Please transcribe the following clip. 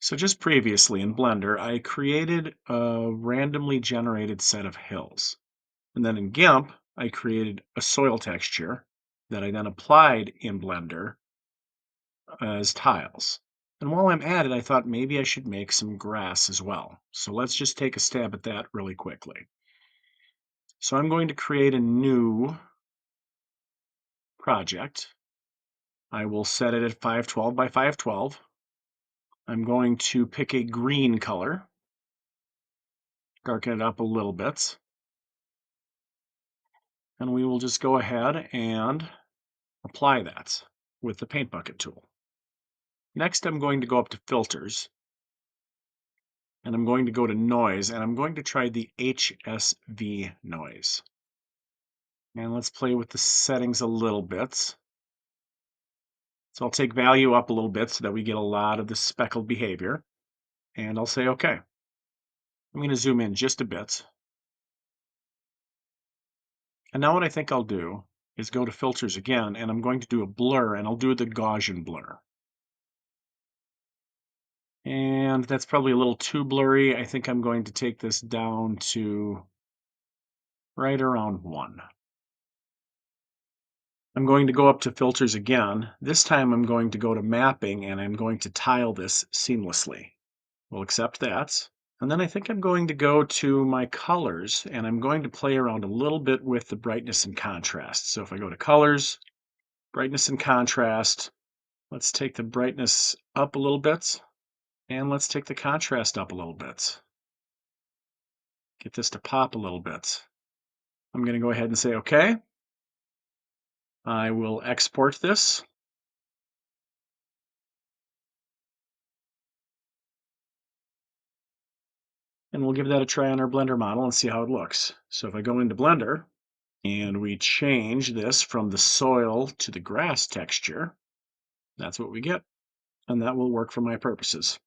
So just previously in Blender, I created a randomly generated set of hills. And then in Gimp, I created a soil texture that I then applied in Blender as tiles. And while I'm at it, I thought maybe I should make some grass as well. So let's just take a stab at that really quickly. So I'm going to create a new project. I will set it at 512 by 512. I'm going to pick a green color, darken it up a little bit. And we will just go ahead and apply that with the paint bucket tool. Next, I'm going to go up to filters and I'm going to go to noise and I'm going to try the HSV noise. And let's play with the settings a little bit. So I'll take value up a little bit so that we get a lot of the speckled behavior. And I'll say, okay. I'm going to zoom in just a bit. And now what I think I'll do is go to filters again and I'm going to do a blur and I'll do the Gaussian blur. And that's probably a little too blurry. I think I'm going to take this down to right around 1. I'm going to go up to filters again. This time I'm going to go to mapping and I'm going to tile this seamlessly. We'll accept that. And then I think I'm going to go to my colors and I'm going to play around a little bit with the brightness and contrast. So if I go to colors, brightness and contrast, let's take the brightness up a little bit and let's take the contrast up a little bit. Get this to pop a little bit. I'm going to go ahead and say OK. I will export this. And we'll give that a try on our Blender model and see how it looks. So if I go into Blender and we change this from the soil to the grass texture, that's what we get. And that will work for my purposes.